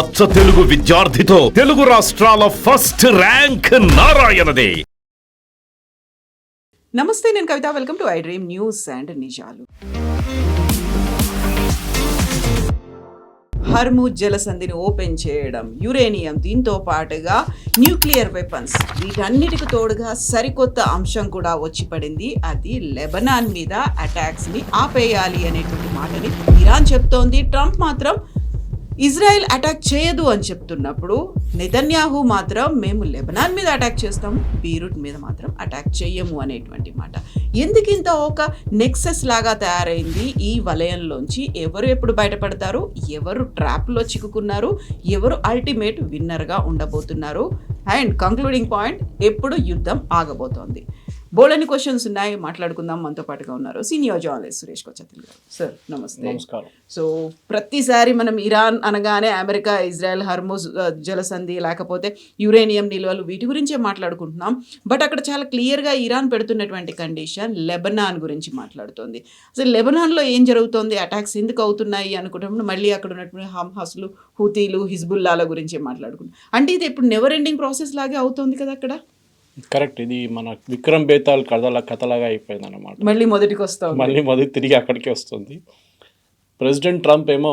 అచ్చ తెలుగు విద్యార్థితో తెలుగు రాష్ట్రాల first rank నారాయణదే. నమస్తే, నేను Kavitha. Welcome to I dream news and నిజాలు. హర్ముజ్ జలసంధిని ఓపెన్ చేయడం, యురేనియం, దీంతో పాటుగా న్యూక్లియర్ వెపన్స్, వీటన్నిటికి తోడుగా సరికొత్త అంశం కూడా వచ్చి పడింది. అది లెబనాన్ మీద అటాక్స్ని ఆపేయాలి అనేటువంటి మాటని ఇరాన్ చెప్తోంది. ట్రంప్ మాత్రం ఇజ్రాయెల్ అటాక్ చేయదు అని చెప్తున్నప్పుడు, నెతన్యాహు మాత్రం మేము లెబనాన్ మీద అటాక్ చేస్తాము, బీరూట్ మీద మాత్రం అటాక్ చేయము అనేటువంటి మాట. ఎందుకింత ఒక నెక్సెస్ లాగా తయారైంది ఈ వలయంలోంచి? ఎవరు ఎప్పుడు బయటపడతారు, ఎవరు ట్రాప్లో చిక్కుకున్నారు, ఎవరు అల్టిమేట్ విన్నర్గా ఉండబోతున్నారు, అండ్ కంక్లూడింగ్ పాయింట్ ఎప్పుడు యుద్ధం ఆగబోతోంది? బోల్డని క్వశ్చన్స్ ఉన్నాయి, మాట్లాడుకుందాం. మనతో పాటుగా ఉన్నారు సీనియర్ జర్నలిస్ట్ సురేష్ కొచ్చతిల్ గారు. సార్ నమస్తే. నమస్కారం. సో ప్రతిసారి మనం ఇరాన్ అనగానే అమెరికా, ఇజ్రాయెల్, హర్ముజ్ జలసంధి, లేకపోతే యురేనియం నిల్వలు, వీటి గురించే మాట్లాడుకుంటున్నాం. బట్ అక్కడ చాలా క్లియర్గా ఇరాన్ పెడుతున్నటువంటి కండిషన్ లెబనాన్ గురించి మాట్లాడుతోంది. అసలు లెబనాన్లో ఏం జరుగుతోంది, అటాక్స్ ఎందుకు అవుతున్నాయి అనుకుంటున్నప్పుడు మళ్ళీ అక్కడ ఉన్నటువంటి హమాస్లు, హూతీలు, హిజ్బుల్లాల గురించే మాట్లాడుకుంటున్నాం. అంటే ఇది ఇప్పుడు నెవర్ ఎండింగ్ ప్రాసెస్ లాగే అవుతుంది కదా అక్కడ. కరెక్ట్. ఇది మన విక్రమ్ బేతాల్ కథలాగా అయిపోయింది అన్నమాట. మళ్ళీ మొదటికి వస్తాం, మళ్ళీ తిరిగి అక్కడికే వస్తుంది. ప్రెసిడెంట్ ట్రంప్ ఏమో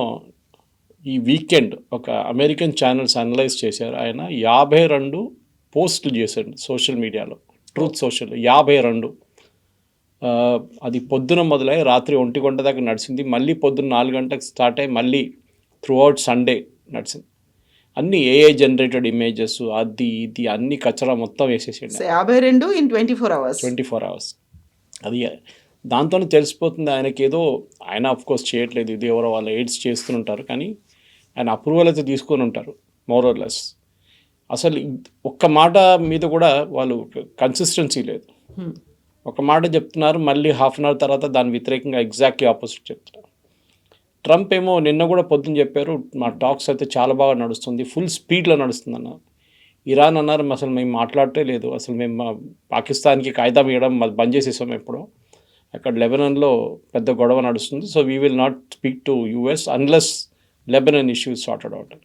ఈ వీకెండ్ ఒక అమెరికన్ ఛానల్స్ అనలైజ్ చేశారు. ఆయన 52 పోస్టులు చేశాడు సోషల్ మీడియాలో, ట్రూత్ సోషల్ 52. అది పొద్దున మొదలై రాత్రి 1 గంట దాకా నడిచింది. మళ్ళీ పొద్దున్న 4 గంటలకు స్టార్ట్ అయ్యి మళ్ళీ త్రూ అవుట్ సండే నడిచింది. అన్ని ఏఐ జనరేటెడ్ ఇమేజెస్, అది ఇది అన్ని కచరా మొత్తం వేసేసిండు. 52 in 24 hours. అది దాంతోనే తెలిసిపోతుంది ఆయనకి ఏదో, ఆయన అఫ్కోర్స్ చేయట్లేదు, ఇది ఎవరో వాళ్ళ ఎయిడ్స్ చేస్తుంటారు, కానీ ఆయన అప్రూవల్ అయితే తీసుకొని ఉంటారు మోరల్లెస్. అసలు ఒక్క మాట మీద కూడా వాళ్ళు కన్సిస్టెన్సీ లేదు. ఒక మాట చెప్తున్నారు, మళ్ళీ హాఫ్ అన్ అవర్ తర్వాత దాని వ్యతిరేకంగా ఎగ్జాక్ట్లీ ఆపోజిట్ చెప్తున్నారు. ట్రంప్ ఏమో నిన్న కూడా పొద్దున్న చెప్పారు, మా టాక్స్ అయితే చాలా బాగా నడుస్తుంది, ఫుల్ స్పీడ్లో నడుస్తుంది అన్నారు. ఇరాన్ అన్నారు అసలు మేము మాట్లాడటే లేదు, అసలు మేము పాకిస్తాన్కి కాయిదా ఇవ్వడం బంద్ చేసేసాం ఎప్పుడో, అక్కడ లెబనాన్లో పెద్ద గొడవ నడుస్తుంది, so we will not speak to US unless Lebanon issues sorted out.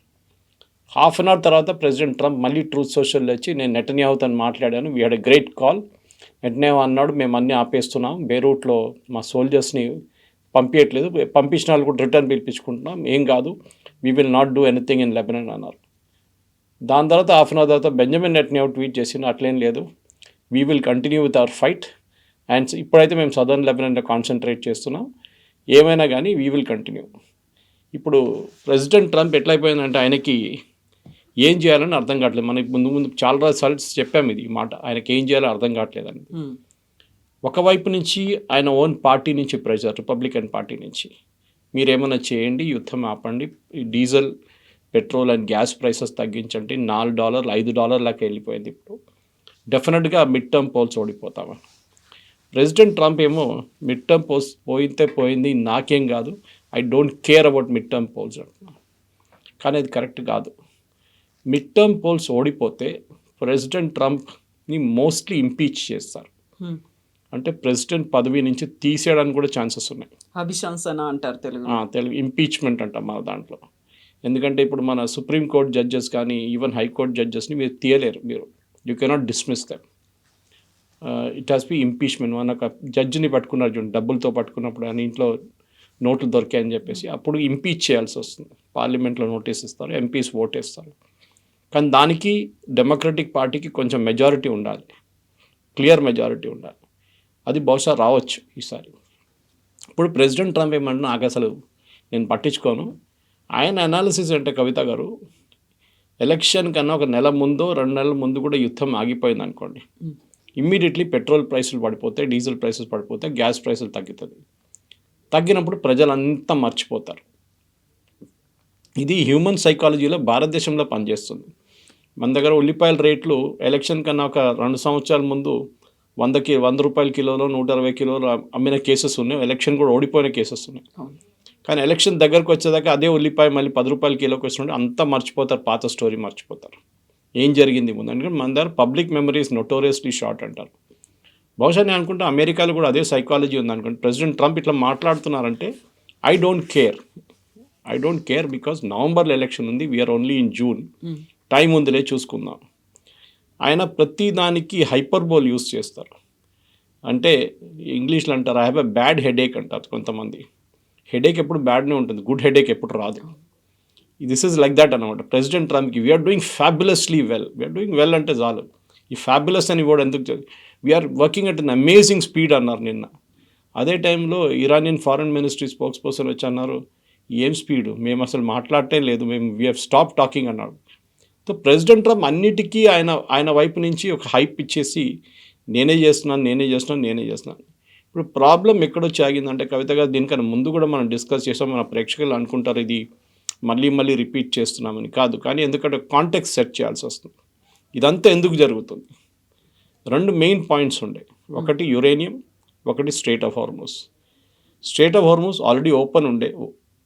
Half an hour తర్వాత ప్రెసిడెంట్ ట్రంప్ మళ్ళీ ట్రూత్ సోషల్లో వచ్చి నేను నెతన్యాహుతో మాట్లాడాను, we had a great call. Netanyahu అన్నాడు మేము అన్నీ ఆపేస్తున్నాం, బేరూట్లో మా సోల్జర్స్ని పంపించట్లేదు, పంపించిన వాళ్ళు కూడా రిటర్న్ పిలిపించుకుంటున్నాం, ఏం కాదు, we will not do anything in Lebanon అన్నారు. దాని తర్వాత హాఫ్ అన్ అవర్ తర్వాత బెంజమిన్ నెతన్యాహు ట్వీట్ చేసిన అట్లేం లేదు, we will continue with hour fight, and ఇప్పుడైతే మేము సదర్న్ లెబనాన్లో కాన్సన్ట్రేట్ చేస్తున్నాం, ఏమైనా కానీ వీ విల్ కంటిన్యూ. ఇప్పుడు ప్రెసిడెంట్ ట్రంప్ ఎట్లయిపోయిందంటే ఆయనకి ఏం చేయాలని అర్థం కావట్లేదు. మనకి ముందు చాలా రిజల్ట్స్ చెప్పాము ఇది మాట, ఆయనకి ఏం చేయాలో అర్థం కావట్లేదని. ఒకవైపు నుంచి ఆయన ఓన్ పార్టీ నుంచి ప్రెజర్, రిపబ్లికన్ పార్టీ నుంచి మీరేమైనా చేయండి, యుద్ధం ఆపండి, diesel, petrol and gas prices తగ్గించండి, $4 $5 లాగా వెళ్ళిపోయింది. ఇప్పుడు డెఫినెట్గా మిడ్ టర్మ్ పోల్స్ ఓడిపోతామని. ప్రెసిడెంట్ ట్రంప్ ఏమో మిడ్ టర్మ్ పోల్స్ పోయింది, నాకేం కాదు, I don't care about mid term polls అంటున్నాను. కానీ అది కరెక్ట్ కాదు. మిడ్ టర్మ్ పోల్స్ ఓడిపోతే ప్రెసిడెంట్ ట్రంప్ని మోస్ట్లీ ఇంపీచ్ చేస్తారు, అంటే ప్రెసిడెంట్ పదవి నుంచి తీసేయడానికి కూడా ఛాన్సెస్ ఉన్నాయి. అభిశంసన అంటారు తెలుగు ఇంపీచ్మెంట్ అంటాం మన దాంట్లో. ఎందుకంటే ఇప్పుడు మన సుప్రీంకోర్టు జడ్జెస్ కానీ ఈవెన్ హైకోర్టు జడ్జెస్ని మీరు తీయలేరు, మీరు you cannot dismiss them. It has be impeachment. మన ఒక జడ్జిని పట్టుకున్నారు చూడండి, డబ్బులతో పట్టుకున్నప్పుడు ఆయన ఇంట్లో నోట్లు దొరికాయని చెప్పేసి అప్పుడు ఇంపీచ్ చేయాల్సి వస్తుంది. పార్లమెంట్లో నోటీస్ ఇస్తారు, ఎంపీస్ ఓటేస్తారు. కానీ దానికి డెమోక్రటిక్ పార్టీకి కొంచెం మెజారిటీ ఉండాలి, క్లియర్ మెజారిటీ ఉండాలి. అది బహుశా రావచ్చు ఈసారి. ఇప్పుడు ప్రెసిడెంట్ ట్రంప్ ఏమంటే నాకు అసలు నేను పట్టించుకోను, ఆయన అనాలిసిస్ అంటే కవిత గారు, ఎలక్షన్ కన్నా ఒక నెల ముందో 2 నెలల ముందు కూడా యుద్ధం ఆగిపోయింది అనుకోండి, ఇమ్మీడియట్లీ పెట్రోల్ ప్రైసులు పడిపోతాయి, డీజిల్ ప్రైసెస్ పడిపోతాయి, గ్యాస్ ప్రైసులు తగ్గుతుంది. తగ్గినప్పుడు ప్రజలంతా మర్చిపోతారు. ఇది హ్యూమన్ సైకాలజీలో భారతదేశంలో పనిచేస్తుంది. మన దగ్గర ఉల్లిపాయల రేట్లు ఎలక్షన్ కన్నా ఒక 2 సంవత్సరాల ముందు 100 రూపాయల కిలోలో 120 కిలోలు అమ్మిన కేసెస్ ఉన్నాయి, ఎలక్షన్ కూడా ఓడిపోయిన కేసెస్ ఉన్నాయి. కానీ ఎలక్షన్ దగ్గరకు వచ్చేదాకా అదే ఉల్లిపాయ మళ్ళీ 10 రూపాయల కిలోకి వచ్చినట్టు అంతా మర్చిపోతారు, పాత స్టోరీ మర్చిపోతారు, ఏం జరిగింది ముందు. ఎందుకంటే మన దగ్గర పబ్లిక్ మెమరీస్ నోటోరియస్లీ షార్ట్ అంటారు. బహుశా నేను అనుకుంటా అమెరికాలో కూడా అదే సైకాలజీ ఉంది అనుకుంటే. ప్రెసిడెంట్ ట్రంప్ ఇట్లా మాట్లాడుతున్నారంటే I don't care, I don't care because నవంబర్లో ఎలక్షన్ ఉంది, we are only in June, time ఉందిలే చూసుకుందాం. ఆయన ప్రతి దానికి హైపర్బోల్ యూస్ చేస్తారు. అంటే ఇంగ్లీష్లో అంటారు I have a bad headache అంటారు కొంతమంది. హెడేక్ ఎప్పుడు బ్యాడ్నే ఉంటుంది, గుడ్ హెడేక్ ఎప్పుడు రాదు. దిస్ ఈజ్ లైక్ దట్ అనమాట. ప్రెసిడెంట్ ట్రంప్కి we're doing fabulously well, we're doing well అంటే చాలు. ఈ ఫ్యాబులస్ అని కూడా ఎందుకు, we're working at an amazing speed అన్నారు నిన్న. అదే టైంలో Iranian foreign ministry spokesperson వచ్చి అన్నారు ఏం స్పీడు, మేము అసలు మాట్లాడటం లేదు, మేము వీ హ్యావ్ స్టాప్ టాకింగ్ అన్నాడు. సో ప్రెసిడెంట్ ట్రంప్ అన్నిటికీ ఆయన వైపు నుంచి ఒక హైప్ ఇచ్చేసి నేనే చేస్తున్నాను. ఇప్పుడు ప్రాబ్లం ఎక్కడొచ్చి ఆగిందంటే కవిత గారు, దీనికన్నా ముందు కూడా మనం డిస్కస్ చేసాం, మన ప్రేక్షకులు అనుకుంటారు ఇది మళ్ళీ రిపీట్ చేస్తున్నామని. కాదు, కానీ ఎందుకంటే కాంటెక్స్ట్ సెట్ చేయాల్సి వస్తుంది. ఇదంతా ఎందుకు జరుగుతుంది, 2 మెయిన్ పాయింట్స్ ఉండే. ఒకటి యురేనియం, ఒకటి straight of Hormuz. Straight of Hormuz already open ఉండే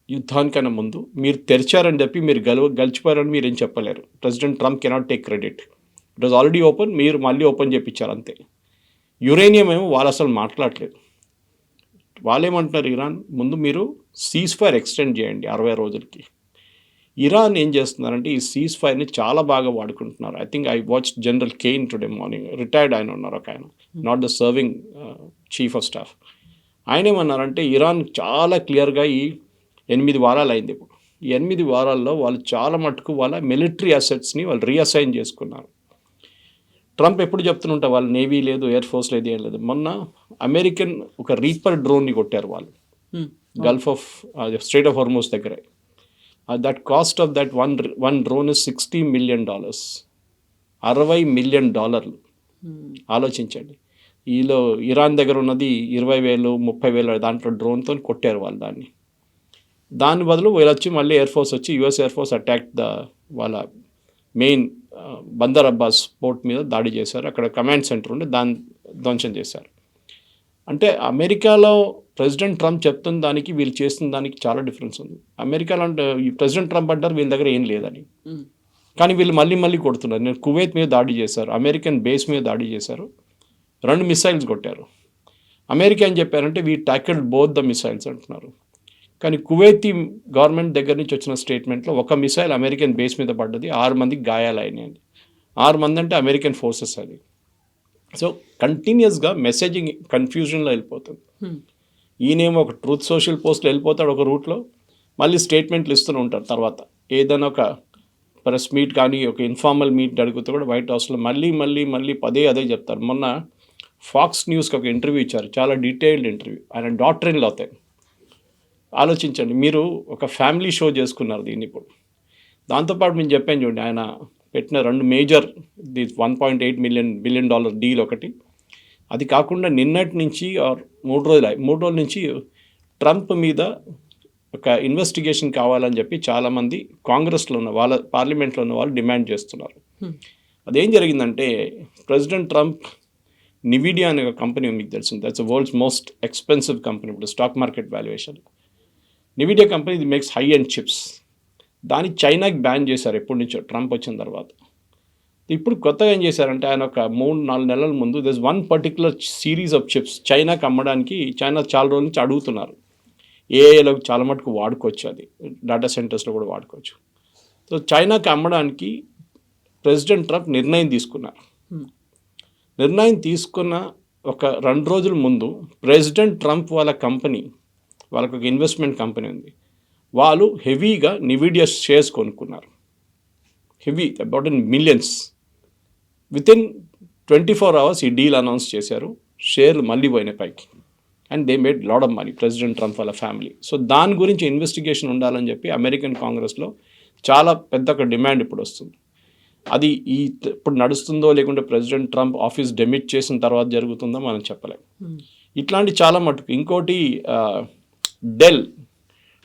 యుద్ధానికన్నా ముందు. మీరు తెరిచారని చెప్పి మీరు గెలిచిపోయారని మీరేం చెప్పలేరు. President Trump cannot take credit. It was already open, మీరు మళ్ళీ ఓపెన్ చేయించారు అంతే. యురేనియం ఏమో వాళ్ళు అసలు మాట్లాడలేదు. వాళ్ళేమంటున్నారు, ఇరాన్ ముందు మీరు సీజ్ ఫైర్ ఎక్స్టెండ్ చేయండి 60 రోజులకి. ఇరాన్ ఏం చేస్తున్నారంటే ఈ సీజ్ ఫైర్ని చాలా బాగా వాడుకుంటున్నారు. I think I watch General Caine today morning, retired ఆయన ఉన్నారు ఒక ఆయన, not the serving chief of staff. ఆయన ఏమన్నారంటే ఇరాన్ చాలా క్లియర్గా ఈ 8 వారాలు అయింది. ఇప్పుడు ఈ 8 వారాల్లో వాళ్ళు చాలా మటుకు వాళ్ళ మిలిటరీ అసెట్స్ని వాళ్ళు రీఅసైన్ చేసుకున్నారు. ట్రంప్ ఎప్పుడు చెప్తుంటే వాళ్ళు నేవీ లేదు, ఎయిర్ ఫోర్స్ లేదు, ఏం లేదు. మొన్న అమెరికన్ ఒక రీపర్ డ్రోన్ని కొట్టారు వాళ్ళు gulf of strait of Hormuz దగ్గరే. That cost of that one drone is $60 million, $60 million. ఆలోచించండి. ఈలో ఇరాన్ దగ్గర ఉన్నది 20,000 30,000 దాంట్లో డ్రోన్తో కొట్టారు వాళ్ళు దాన్ని. దాని బదులు వీళ్ళు వచ్చి మళ్ళీ ఎయిర్ ఫోర్స్ వచ్చి యుఎస్ ఎయిర్ ఫోర్స్ అటాక్ వాళ్ళ మెయిన్ బందర్ అబ్బాస్ పోర్ట్ మీద దాడి చేశారు. అక్కడ కమాండ్ సెంటర్ ఉండి దాన్ని ధ్వంసం చేశారు. అంటే అమెరికాలో ప్రెసిడెంట్ ట్రంప్ చెప్తున్న దానికి వీళ్ళు చేస్తున్న దానికి చాలా డిఫరెన్స్ ఉంది. అమెరికాలో అంటే ఈ ప్రెసిడెంట్ ట్రంప్ అంటారు వీళ్ళ దగ్గర ఏం లేదని, కానీ వీళ్ళు మళ్ళీ కొడుతున్నారు. నేను కువైత్ మీద దాడి చేశారు, అమెరికన్ బేస్ మీద దాడి చేశారు, 2 మిసైల్స్ కొట్టారు. అమెరికా ఏం చెప్పారంటే వీ టాకిల్డ్ బోత్ ద మిసైల్స్ అంటున్నారు. కానీ కువైతీ గవర్నమెంట్ దగ్గర నుంచి వచ్చిన స్టేట్మెంట్లో ఒక మిసైల్ అమెరికన్ బేస్ మీద పడ్డది, 6 మందికి గాయాలైనాయండి. 6 మంది అంటే అమెరికన్ ఫోర్సెస్ అది. సో కంటిన్యూస్గా మెసేజింగ్ కన్ఫ్యూజన్లో వెళ్ళిపోతుంది. ఈయనేమో ఒక ట్రూత్ సోషల్ పోస్ట్లో వెళ్ళిపోతాడు ఒక రూట్లో, మళ్ళీ స్టేట్మెంట్లు ఇస్తూనే ఉంటారు. తర్వాత ఏదైనా ఒక ప్రెస్ మీట్ కానీ ఒక ఇన్ఫార్మల్ మీట్ అడిగితే కూడా వైట్ హౌస్లో మళ్ళీ అదే చెప్తారు. మొన్న ఫాక్స్ న్యూస్కి ఒక ఇంటర్వ్యూ ఇచ్చారు, చాలా డీటెయిల్డ్ ఇంటర్వ్యూ. ఆయన డాక్టర్ ఇన్ లా అవుతాయి. ఆలోచించండి, మీరు ఒక ఫ్యామిలీ షో చేసుకున్నారు దీన్ని. ఇప్పుడు దాంతోపాటు మేము చెప్పాను చూడండి, ఆయన పెట్టిన 2 మేజర్ $1.8 బిలియన్ డీల్ ఒకటి. అది కాకుండా నిన్నటి నుంచి 3 రోజుల నుంచి ట్రంప్ మీద ఒక ఇన్వెస్టిగేషన్ కావాలని చెప్పి చాలామంది కాంగ్రెస్లో ఉన్న వాళ్ళ పార్లమెంట్లో ఉన్న వాళ్ళు డిమాండ్ చేస్తున్నారు. అదేం జరిగిందంటే ప్రెసిడెంట్ ట్రంప్ నివిడియా అనే ఒక కంపెనీ మీకు తెలిసింది, that's world's most expensive company ఇప్పుడు stock market valuation. Nvidia company ఇది మేక్స్ హై అండ్ చిప్స్. దాన్ని చైనాకి బ్యాన్ చేశారు ఎప్పటి నుంచో ట్రంప్ వచ్చిన తర్వాత. ఇప్పుడు కొత్తగా ఏం చేశారంటే ఆయన ఒక 3-4 నెలల ముందు this one particular series of chips చైనాకి అమ్మడానికి చైనా చాలా రోజుల నుంచి అడుగుతున్నారు. ఏఐలో చాలా మటుకు వాడుకోవచ్చు, అది డేటా సెంటర్స్లో కూడా వాడుకోవచ్చు. సో చైనాకి అమ్మడానికి ప్రెసిడెంట్ ట్రంప్ నిర్ణయం తీసుకున్నారు. నిర్ణయం తీసుకున్న ఒక 2 రోజుల ముందు ప్రెసిడెంట్ ట్రంప్ వాళ్ళ కంపెనీ, వాళ్ళకు ఒక ఇన్వెస్ట్మెంట్ కంపెనీ ఉంది, వాళ్ళు హెవీగా నివిడియా షేర్స్ కొనుక్కున్నారు. Heavy about in millions. Within 24 hours ఈ డీల్ అనౌన్స్ చేశారు. షేర్లు మళ్ళీ పోయినాయి పైకి. And they made lot of money, president Trump వాళ్ళ ఫ్యామిలీ. సో దాని గురించి ఇన్వెస్టిగేషన్ ఉండాలని చెప్పి అమెరికన్ కాంగ్రెస్లో చాలా పెద్ద ఒక డిమాండ్ ఇప్పుడు వస్తుంది. అది ఇప్పుడు నడుస్తుందో లేకుంటే ప్రెసిడెంట్ ట్రంప్ ఆఫీస్ డెమిట్ చేసిన తర్వాత జరుగుతుందో మనం చెప్పలేం. ఇట్లాంటి చాలా మటుకు. ఇంకోటి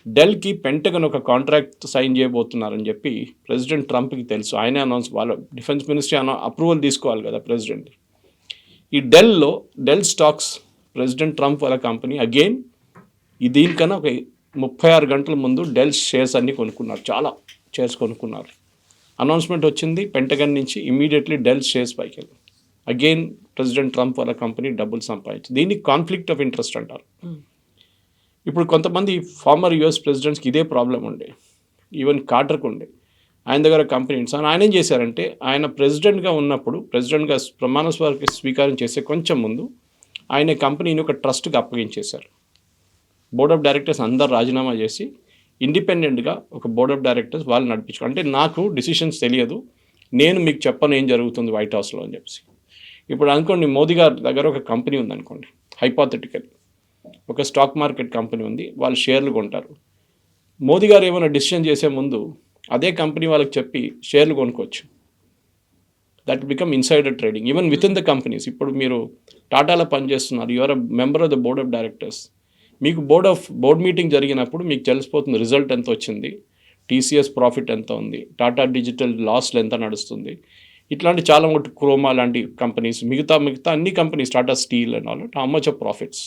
డెల్కి పెంటగన్ ఒక కాంట్రాక్ట్ సైన్ చేయబోతున్నారని చెప్పి ప్రెసిడెంట్ ట్రంప్కి తెలుసు. ఆయనే అనౌన్స్, వాళ్ళ డిఫెన్స్ మినిస్ట్రీ అప్రూవల్ తీసుకోవాలి కదా ప్రెసిడెంట్. ఈ డెల్ స్టాక్స్ ప్రెసిడెంట్ ట్రంప్ వాళ్ళ కంపెనీ అగైన్ దీనికన్నా ఒక 36 గంటల ముందు డెల్ షేర్స్ అన్నీ కొనుక్కున్నారు, చాలా షేర్స్ కొనుక్కున్నారు. అనౌన్స్మెంట్ వచ్చింది పెంటగన్ నుంచి, ఇమీడియట్లీ డెల్ షేర్స్ పైకి వెళ్ళి అగైన్ ప్రెసిడెంట్ ట్రంప్ వాళ్ళ కంపెనీ డబ్బులు సంపాదించి. దీన్ని కాన్ఫ్లిక్ట్ ఆఫ్ ఇంట్రెస్ట్ అంటారు. ఇప్పుడు కొంతమంది ఫార్మర్ యుఎస్ ప్రెసిడెంట్స్కి ఇదే ప్రాబ్లం ఉండే, ఈవెన్ కార్టర్కి ఉండే. ఆయన దగ్గర కంపెనీ ఆయన ఏం చేశారంటే, ఆయన ప్రెసిడెంట్గా ఉన్నప్పుడు, ప్రెసిడెంట్గా ప్రమాణ స్వీకారం చేసే కొంచెం ముందు ఆయన కంపెనీని ఒక ట్రస్ట్కి అప్పగించేశారు. బోర్డ్ ఆఫ్ డైరెక్టర్స్ అందరు రాజీనామా చేసి ఇండిపెండెంట్గా ఒక బోర్డ్ ఆఫ్ డైరెక్టర్స్ వాళ్ళు నడిపించుకో, అంటే నాకు డిసిషన్స్ తెలియదు, నేను మీకు చెప్పను ఏం జరుగుతుంది వైట్ హౌస్లో అని చెప్పి. ఇప్పుడు అనుకోండి, మోదీ గారి దగ్గర ఒక కంపెనీ ఉందనుకోండి, హైపోథెటికల్ ఒక స్టాక్ మార్కెట్ కంపెనీ ఉంది, వాళ్ళు షేర్లు కొంటారు. మోదీ గారు ఏమైనా డిసిషన్ చేసే ముందు అదే కంపెనీ వాళ్ళకి చెప్పి షేర్లు కొనుక్కోవచ్చు. That become insider trading even with in the companies. ఇప్పుడు మీరు టాటాలో పనిచేస్తున్నారు, your a member of the board of directors. మీకు బోర్డ్ మీటింగ్ జరిగినప్పుడు మీకు తెలిసిపోతుంది రిజల్ట్ ఎంత వచ్చింది, టీసీఎస్ ప్రాఫిట్ ఎంత ఉంది, టాటా డిజిటల్ లాస్లు ఎంత నడుస్తుంది. ఇట్లాంటి చాలా మటు క్రోమా లాంటి కంపెనీస్, మిగతా అన్ని companies, Tata Steel and all, how much of profits.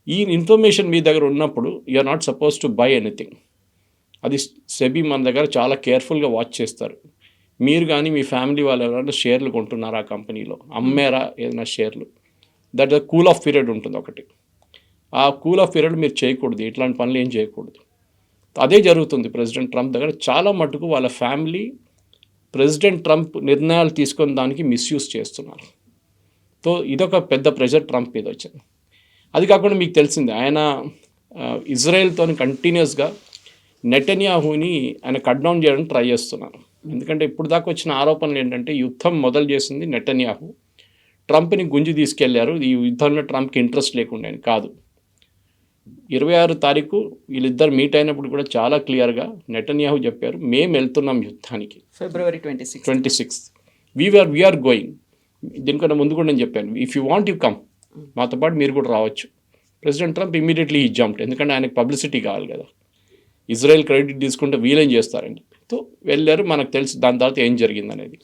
ఈ ఇన్ఫర్మేషన్ మీ దగ్గర ఉన్నప్పుడు you are not suppose to buy anything. అది సెబీ మన దగ్గర చాలా కేర్ఫుల్గా వాచ్ చేస్తారు. మీరు కానీ మీ ఫ్యామిలీ వాళ్ళు ఎవరైనా షేర్లు కొంటున్నారా ఆ కంపెనీలో, అమ్మారా ఏదైనా షేర్లు, that the cool of period ఉంటుంది ఒకటి. ఆ కూల్ ఆఫ్ పీరియడ్ మీరు చేయకూడదు, ఇట్లాంటి పనులు ఏం చేయకూడదు. అదే జరుగుతుంది ప్రెసిడెంట్ ట్రంప్ దగ్గర. చాలా మటుకు వాళ్ళ ఫ్యామిలీ ప్రెసిడెంట్ ట్రంప్ నిర్ణయాలు తీసుకొని దానికి మిస్యూజ్ చేస్తున్నారు. సో ఇదొక పెద్ద ప్రెషర్ ట్రంప్ మీద వచ్చింది. అది కాకుండా మీకు తెలిసిందే, ఆయన ఇజ్రాయెల్తో కంటిన్యూస్గా నెటన్యాహుని ఆయన కట్ డౌన్ చేయడానికి ట్రై చేస్తున్నారు. ఎందుకంటే ఇప్పుడు దాకా వచ్చిన ఆరోపణలు ఏంటంటే, యుద్ధం మొదలు చేసింది నెటన్యాహు, ట్రంప్ని గుంజి తీసుకెళ్లారు, ఈ యుద్ధంలో ట్రంప్కి ఇంట్రెస్ట్ లేకుండా కాదు. 26 తారీఖు వీళ్ళిద్దరు మీట్ అయినప్పుడు కూడా చాలా క్లియర్గా నెటన్యాహు చెప్పారు, మేము వెళ్తున్నాం యుద్ధానికి, February 26th వీఆర్ గోయింగ్. దీనికన్నా ముందు కూడా నేను చెప్పాను, if you want you come, మాతో పాటు మీరు కూడా రావచ్చు. ప్రెసిడెంట్ ట్రంప్ ఇమీడియట్లీ ఈ జంప్డ్, ఎందుకంటే ఆయనకు పబ్లిసిటీ కావాలి కదా, ఇజ్రాయెల్ క్రెడిట్ తీసుకుంటే వీలేం చేస్తారండి. సో వెళ్ళారు, మనకు తెలుసు దాని తర్వాత ఏం జరిగింది అనేది.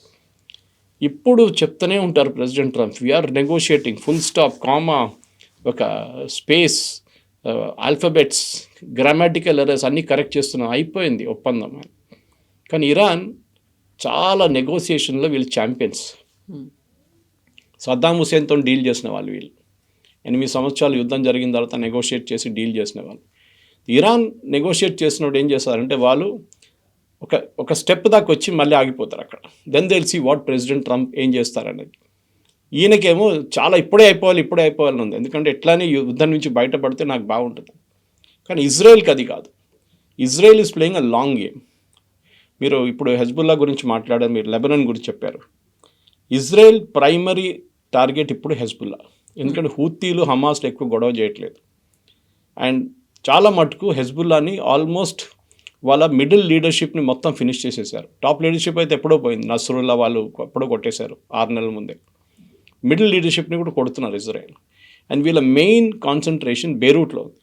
ఇప్పుడు చెప్తూనే ఉంటారు president Trump, we are negotiating, full stop, comma, ఒక స్పేస్, ఆల్ఫాబెట్స్, గ్రామాటికల్ ఎర్రర్స్ అన్నీ కరెక్ట్ చేస్తున్నాం, అయిపోయింది ఒప్పందం. కానీ ఇరాన్ చాలా నెగోసియేషన్లో వీళ్ళు ఛాంపియన్స్. సద్దాం హుసేన్తో డీల్ చేసిన వాళ్ళు వీళ్ళు, 8 సంవత్సరాలు యుద్ధం జరిగిన తర్వాత నెగోషియేట్ చేసి డీల్ చేసిన వాళ్ళు. ఇరాన్ నెగోషియేట్ చేసినప్పుడు ఏం చేస్తారంటే, వాళ్ళు ఒక స్టెప్ దాకా వచ్చి మళ్ళీ ఆగిపోతారు అక్కడ. Then they will see what president Trump ఏం చేస్తారనేది. ఈయనకేమో చాలా ఇప్పుడే అయిపోవాలని ఉంది, ఎందుకంటే ఎట్లానే యుద్ధం నుంచి బయటపడితే నాకు బాగుంటుంది. కానీ ఇజ్రాయెల్కి అది కాదు. Israel is playing a long game. మీరు ఇప్పుడు హెజ్బుల్లా గురించి మాట్లాడారు, మీరు లెబనాన్ గురించి చెప్పారు. ఇజ్రాయెల్ ప్రైమరీ టార్గెట్ ఇప్పుడు హెజ్బుల్లా, ఎందుకంటే హూతీలు హమాస్లు ఎక్కువ గొడవ చేయట్లేదు. అండ్ చాలా మటుకు హెజ్బుల్లాని ఆల్మోస్ట్ వాళ్ళ మిడిల్ లీడర్షిప్ని మొత్తం ఫినిష్ చేసేసారు. టాప్ లీడర్షిప్ అయితే ఎప్పుడో పోయింది, నస్రుల్లా వాళ్ళు ఎప్పుడో కొట్టేశారు 6 నెలల ముందే. మిడిల్ లీడర్షిప్ని కూడా కొడుతున్నారు ఇజ్రాయెల్. అండ్ వీళ్ళ మెయిన్ కాన్సన్ట్రేషన్ బేరూట్లో ఉంది.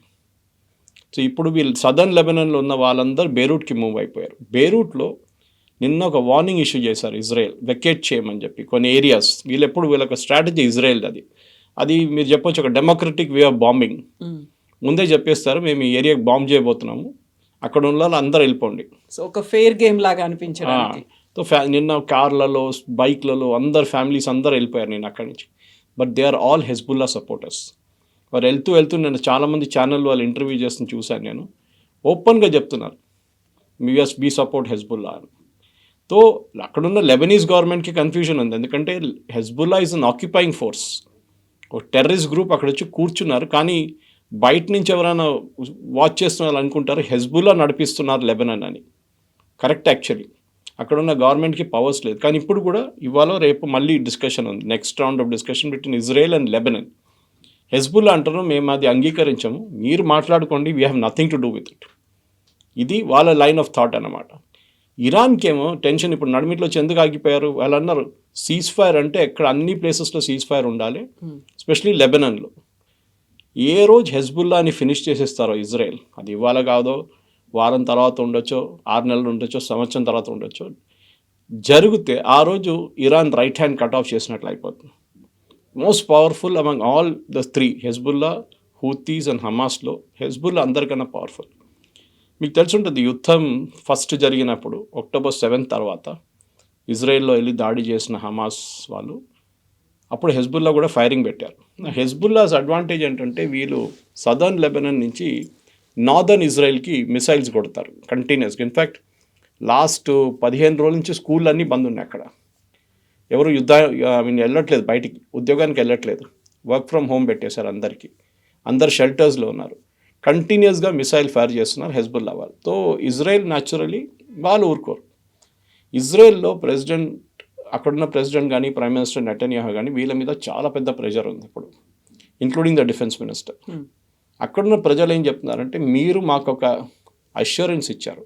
సో ఇప్పుడు వీళ్ళు సదర్న్ లెబనాన్లో ఉన్న వాళ్ళందరూ బేరూట్కి మూవ్ అయిపోయారు. బేరూట్లో నిన్న ఒక వార్నింగ్ ఇష్యూ చేశారు ఇజ్రాయెల్, వెకేట్ చేయమని చెప్పి కొన్ని ఏరియాస్. వీళ్ళొక స్ట్రాటజీ ఇజ్రాయెల్ అది మీరు చెప్పొచ్చు, ఒక డెమోక్రటిక్ వే ఆఫ్ బాంబింగ్. ముందే చెప్పేస్తారు, మేము ఈ ఏరియాకి బాంబ్ చేయబోతున్నాము, అక్కడ ఉన్న వాళ్ళు అందరూ వెళ్ళిపోండి. సో ఒక ఫెయిర్ గేమ్ లాగా అనిపించడానికి. సో నిన్న కార్లలో, బైక్లలో అందరు ఫ్యామిలీస్ అందరూ వెళ్ళిపోయారు నేను అక్కడి నుంచి. But they are all Hezbollah supporters. వారు వెళ్తూ నేను చాలామంది ఛానల్ వాళ్ళు ఇంటర్వ్యూ చేస్తున్న చూశాను, నేను ఓపెన్గా చెప్తున్నారు బీ సపోర్ట్ హెజ్బుల్లా అని. సో అక్కడున్న లెబనీస్ గవర్నమెంట్కి కన్ఫ్యూజన్ ఉంది, ఎందుకంటే Hezbollah is an occupying force, ఒక టెర్రరిస్ట్ గ్రూప్ అక్కడ వచ్చి కూర్చున్నారు. కానీ బయట నుంచి ఎవరైనా వాచ్ చేస్తున్నారు అనుకుంటారు హెజ్బుల్లా నడిపిస్తున్నారు లెబనాన్ అని. కరెక్ట్, యాక్చువల్లీ అక్కడ ఉన్న గవర్నమెంట్కి పవర్స్ లేదు. కానీ ఇప్పుడు కూడా ఇవాళ రేపు మళ్ళీ డిస్కషన్ ఉంది, next round of discussion between Israel and Lebanon. Hezbollah అంటారు, మేము అది అంగీకరించాము, మీరు మాట్లాడుకోండి, we have nothing to do with it. ఇది వాళ్ళ లైన్ ఆఫ్ థాట్ అన్నమాట. ఇరాన్కి ఏమో టెన్షన్, ఇప్పుడు నడిమిట్లో వచ్చి ఎందుకు ఆగిపోయారు వాళ్ళు అన్నారు, సీజ్ ఫైర్ అంటే ఎక్కడ అన్ని ప్లేసెస్లో సీజ్ ఫైర్ ఉండాలి, ఎస్పెషలీ లెబనాన్లో. ఏ రోజు హెజ్బుల్లాని ఫినిష్ చేసేస్తారో ఇజ్రాయెల్, అది ఇవాళ కాదో, వారం తర్వాత ఉండొచ్చో, 6 నెలలు ఉండొచ్చో, సంవత్సరం తర్వాత ఉండొచ్చో, జరిగితే ఆ రోజు Iran right hand cut off చేసినట్లు అయిపోతుంది. Most powerful among all the 3, Hezbollah, Houthis and హమాస్లో హెజ్బుల్లా అందరికన్నా పవర్ఫుల్. మీకు తెలిసి ఉంటుంది, యుద్ధం ఫస్ట్ జరిగినప్పుడు October 7 తర్వాత ఇజ్రాయెల్లో వెళ్ళి దాడి చేసిన హమాస్ వాళ్ళు, అప్పుడు హెజ్బుల్లా కూడా ఫైరింగ్ పెట్టారు. హెజ్బుల్లాస్ అడ్వాంటేజ్ ఏంటంటే వీళ్ళు సదర్న్ లెబనన్ నుంచి నార్దర్న్ ఇజ్రాయెల్కి మిసైల్స్ కొడతారు కంటిన్యూస్గా. ఇన్ఫ్యాక్ట్ లాస్ట్ 15 రోజుల నుంచి స్కూల్ అన్నీ బంద్ ఉన్నాయి అక్కడ. ఎవరు వెళ్ళట్లేదు బయటికి, ఉద్యోగానికి వెళ్ళట్లేదు, వర్క్ ఫ్రమ్ హోమ్ పెట్టేశారు అందరికీ. అందరు షెల్టర్స్లో ఉన్నారు. కంటిన్యూస్గా మిసైల్ ఫైర్ చేస్తున్నారు హెజ్బుల్లా వాళ్ళు. సో ఇజ్రాయెల్ న్యాచురలీ వాళ్ళు ఊరుకోరు. ఇజ్రాయెల్లో అక్కడున్న ప్రెసిడెంట్ కానీ ప్రైమ్ మినిస్టర్ నెటన్యాహు కానీ వీళ్ళ మీద చాలా పెద్ద ప్రెషర్ ఉంది ఇప్పుడు, ఇంక్లూడింగ్ ద డిఫెన్స్ మినిస్టర్. అక్కడున్న ప్రజలు ఏం చెప్తున్నారంటే, మీరు మాకు ఒక అష్యూరెన్స్ ఇచ్చారు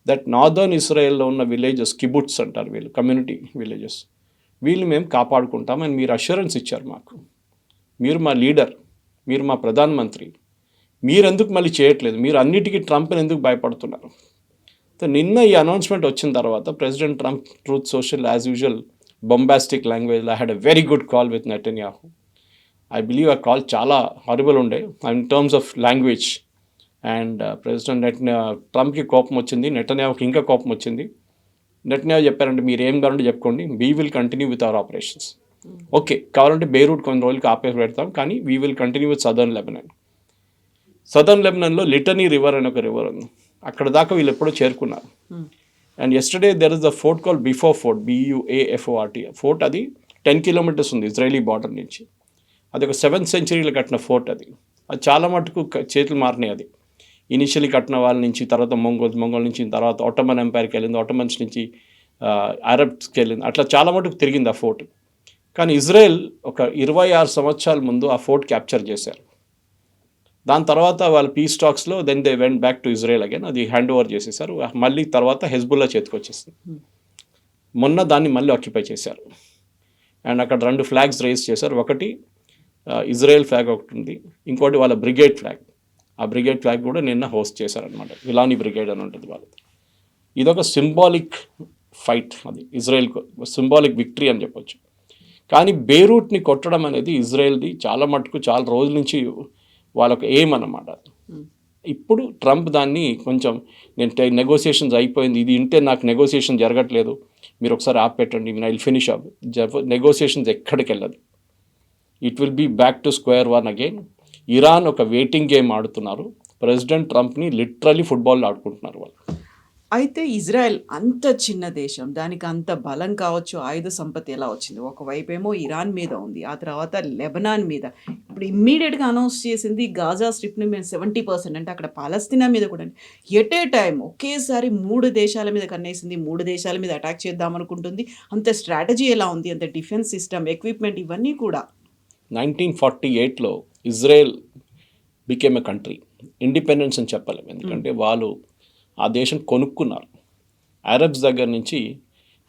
దట్ నార్దర్న్ ఇజ్రాయెల్లో ఉన్న విలేజెస్, కిబుట్స్ అంటారు వీళ్ళు, కమ్యూనిటీ విలేజెస్, వీళ్ళు మేము కాపాడుకుంటామని మీరు అష్యూరెన్స్ ఇచ్చారు మాకు. మీరు మా లీడర్, మీరు మా ప్రధానమంత్రి, మీరెందుకు మళ్ళీ చేయట్లేదు? మీరు అన్నిటికీ ట్రంప్ని ఎందుకు భయపడుతున్నారు? నిన్న ఈ అనౌన్స్మెంట్ వచ్చిన తర్వాత president Trump Truth Social as usual bombastic language, I had a very good call with Netanyahu. I believe ఆ కాల్ చాలా హారిబుల్ ఉండే in terms of language. And president ట్రంప్కి కోపం వచ్చింది, నెటన్యాహుకి ఇంకా కోపం వచ్చింది. నెటన్యాహు చెప్పారంటే, మీరు ఏం కావాలంటే చెప్పుకోండి, we will continue with our operations. Okay, కావాలంటే బెయిరూట్ కొన్ని రోజులకి ఆపేసి పెడతాం, కానీ we will continue with southern Lebanon. Southern లెబనాన్లో లిటనీ రివర్ అని ఒక రివర్ ఉంది, అక్కడ దాకా వీళ్ళు ఎప్పుడో చేరుకున్నారు. And yesterday there is the fort call before fort, BUAFORT fort. అది 10 kilometers ఉంది ఇజ్రాయలీ బార్డర్ నుంచి. అది ఒక 7th centuryలో కట్టిన ఫోర్ట్. అది చాలా మటుకు చేతులు మారినాయి. అది ఇనిషియలీ కట్టిన వాళ్ళ నుంచి, తర్వాత మొంగోల్ నుంచి, తర్వాత ఆటోమన్ ఎంపైర్కి వెళ్ళింది, ఆటోమన్స్ నుంచి అరబ్స్కి వెళ్ళింది, అట్లా చాలా మటుకు తిరిగింది ఆ ఫోర్ట్. కానీ ఇజ్రాయెల్ ఒక 26 సంవత్సరాల ముందు ఆ ఫోర్ట్ క్యాప్చర్ చేశారు. దాని తర్వాత వాళ్ళ పీస్ టాక్స్లో then they went back to Israel again. అది హ్యాండ్ ఓవర్ చేసేసారు. మళ్ళీ తర్వాత హెజ్బుల్లా చేతికి వచ్చేసింది. మొన్న దాన్ని మళ్ళీ ఆక్యుపై చేశారు. అండ్ అక్కడ 2 flags రైజ్ చేశారు. ఒకటి ఇజ్రాయెల్ ఫ్లాగ్ ఒకటి ఉంది, ఇంకోటి వాళ్ళ బ్రిగేడ్ ఫ్లాగ్. ఆ బ్రిగేడ్ ఫ్లాగ్ కూడా నిన్న హోస్ట్ చేశారనమాట. విలానీ బ్రిగేడ్ అని ఉంటుంది వాళ్ళది. ఇదొక సింబాలిక్ ఫైట్, అది ఇజ్రాయెల్కు సింబాలిక్ విక్టరీ అని చెప్పొచ్చు. కానీ బెయిరూట్ని కొట్టడం అనేది ఇజ్రాయెల్ది చాలా మటుకు చాలా రోజుల నుంచి వాళ్ళకు ఎయిమ్ అన్నమాట. ఇప్పుడు ట్రంప్ దాన్ని కొంచెం, నేను నెగోసియేషన్స్ అయిపోయింది, ఇది ఇంటే నాకు నెగోసియేషన్ జరగట్లేదు, మీరు ఒకసారి ఆపెట్టండి, I will finish up. Negotiations ఎక్కడికి వెళ్ళదు. It will be back to square one again. Iran ఒక వెయిటింగ్ గేమ్ ఆడుతున్నారు. ప్రెసిడెంట్ ట్రంప్ని లిటరలీ ఫుట్బాల్ ఆడుకుంటున్నారు వాళ్ళు. అయితే ఇజ్రాయెల్ అంత చిన్న దేశం, దానికి అంత బలం కావచ్చు, ఆయుధ సంపత్తి ఎలా వచ్చింది? ఒకవైపేమో ఇరాన్ మీద ఉంది, ఆ తర్వాత లెబనాన్ మీద, ఇప్పుడు ఇమ్మీడియట్గా అనౌన్స్ చేసింది గాజా స్ట్రిప్ని మేము 70%, అంటే అక్కడ పాలస్తీనా మీద కూడా ఎట్ ఏ టైం ఒకేసారి 3 దేశాల మీద కన్నేసింది, 3 దేశాల మీద అటాక్ చేద్దామనుకుంటుంది. అంత స్ట్రాటజీ ఎలా ఉంది, అంత డిఫెన్స్ సిస్టమ్, ఎక్విప్మెంట్, ఇవన్నీ కూడా. 1948లో Israel became a country. Independence అని చెప్పలేము, ఎందుకంటే వాళ్ళు ఆ దేశం కొనుక్కున్నారు. అరబ్స్ దగ్గర నుంచి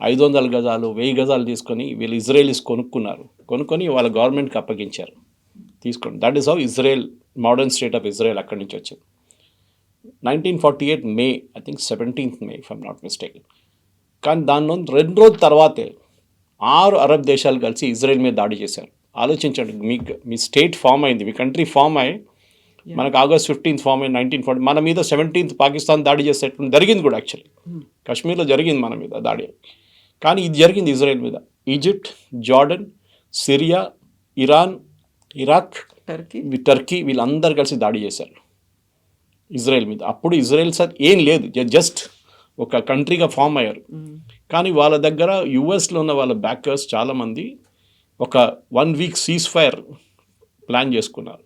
500 గజాలు 1000 గజాలు తీసుకొని వీళ్ళు ఇజ్రాయలీస్ కొనుక్కొని వాళ్ళ గవర్నమెంట్కి అప్పగించారు. తీసుకోండి, that is how Israel, modern state of Israel అక్కడి నుంచి వచ్చింది. 1948 May, I think 17th May if I'm not mistaken. కానీ దాని 2 రోజుల తర్వాతే 6 అరబ్ దేశాలు కలిసి ఇజ్రాయెల్ మీద దాడి చేశారు. ఆలోచించండి, మీ స్టేట్ ఫామ్ అయింది, మీ కంట్రీ ఫామ్ అయ్యి మనకు August 15th ఫామ్ అయింది 1940. మన మీద 17th పాకిస్తాన్ దాడి చేసేటప్పుడు జరిగింది కూడా. యాక్చువల్లీ కశ్మీర్లో జరిగింది మన మీద దాడి, కానీ ఇది జరిగింది ఇజ్రాయెల్ మీద. Egypt, Jordan, Syria, Iran, Iraq, Turkey వీళ్ళందరూ కలిసి దాడి చేశారు ఇజ్రాయెల్ మీద. అప్పుడు ఇజ్రాయెల్ సార్ ఏం లేదు, జస్ట్ ఒక కంట్రీగా ఫామ్ అయ్యారు. కానీ వాళ్ళ దగ్గర యుఎస్లో ఉన్న వాళ్ళ బ్యాకర్స్ చాలామంది ఒక 1 week సీజ్ ఫైర్ ప్లాన్ చేసుకున్నారు.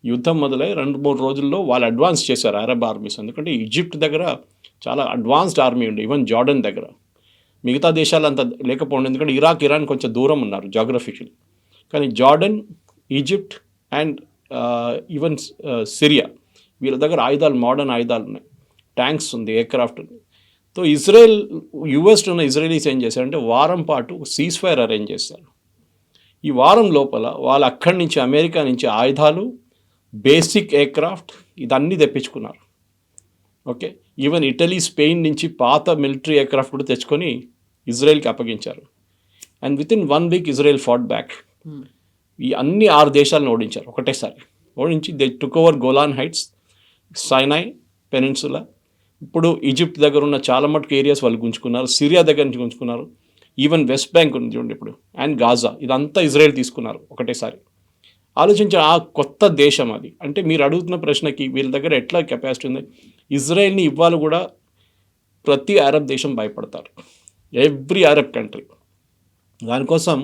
యుద్ధం మొదలై 2-3 రోజుల్లో వాళ్ళు అడ్వాన్స్ చేశారు అరబ్ ఆర్మీస్. ఎందుకంటే ఈజిప్ట్ దగ్గర చాలా అడ్వాన్స్డ్ ఆర్మీ ఉంది, ఈవెన్ జార్డన్ దగ్గర. మిగతా దేశాలు అంత లేకపోండి, ఎందుకంటే ఇరాక్, ఇరాన్ కొంచెం దూరం ఉన్నారు జాగ్రఫికలీ. కానీ Jordan, Egypt and even Syria, వీళ్ళ దగ్గర ఆయుధాలు, మోడర్న్ ఆయుధాలు ఉన్నాయి, ట్యాంక్స్ ఉంది, ఎయిర్క్రాఫ్ట్ ఉంది. సో ఇజ్రాయెల్, యుఎస్లో ఉన్న ఇజ్రాయలీస్ ఏం చేశారంటే వారం పాటు సీజ్ ఫైర్ అరేంజ్ చేశారు. ఈ వారం లోపల వాళ్ళు అక్కడి నుంచి, అమెరికా నుంచి ఆయుధాలు, బేసిక్ ఎయిర్క్రాఫ్ట్ ఇదన్నీ తెప్పించుకున్నారు. ఓకే, ఈవెన్ ఇటలీ, స్పెయిన్ నుంచి పాత మిలిటరీ ఎయిర్క్రాఫ్ట్ కూడా తెచ్చుకొని ఇజ్రాయెల్కి అప్పగించారు. And within 1 week Israel fought back. ఈ అన్ని 6 దేశాలను ఓడించారు ఒకటేసారి. ఓడించి they took over Golan Heights, Sinai Peninsula. ఇప్పుడు ఈజిప్ట్ దగ్గర ఉన్న చాలా మటుకు ఏరియాస్ వాళ్ళు గుంజుకున్నారు, సిరియా దగ్గర నుంచి గుంజుకున్నారు, ఈవెన్ వెస్ట్ బ్యాంక్ ఉంది చూడండి ఇప్పుడు, అండ్ గాజా, ఇదంతా ఇజ్రాయెల్ తీసుకున్నారు ఒకటేసారి. ఆలోచించే ఆ కొత్త దేశం అది. అంటే మీరు అడుగుతున్న ప్రశ్నకి వీళ్ళ దగ్గర ఎట్లా కెపాసిటీ ఉంది, ఇజ్రాయెల్ని ఇవ్వాలి కూడా ప్రతి అరబ్ దేశం భయపడతారు, ఎవ్రీ అరబ్ కంట్రీ. దానికోసం